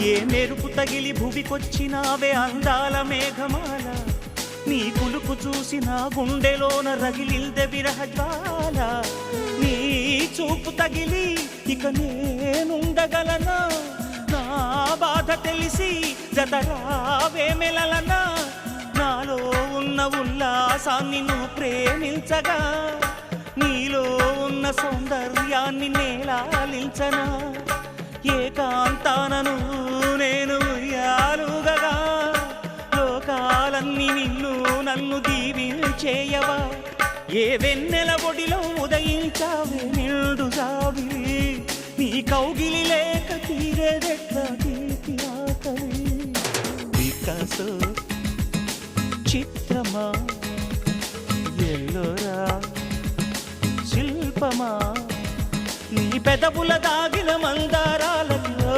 ఏ మెరుపు తగిలి భువికొచ్చినావే అందాల మేఘమాల నీ కులుకు చూసి నా గుండెలోన రగిలిల్దె విరహజ్వాల నీ చూపు తగిలి ఇక నేనుండగలనా నా బాధ తెలిసి జతరావే మెలలనా నాలో ఉన్న ఉల్లాసాన్ని నువ్వు ప్రేమించగా నీలో ఉన్న సౌందర్యాన్ని నేలాలించనా ఏకాంతానను నేను ఉయ్యాలుగగా లోకాలన్నీ నిన్ను నన్ను దీవించేయవా ఏ వెన్నెల ఒడిలో ఉదయించావే నిండు జాబిలి నీ కౌగిలి లేక తీరేదెట్లా తీపి ఆకలి వికాసో చిత్రమా ఎల్లోరా శిల్పమా నీ పెదవుల దాగిన మందారాలలో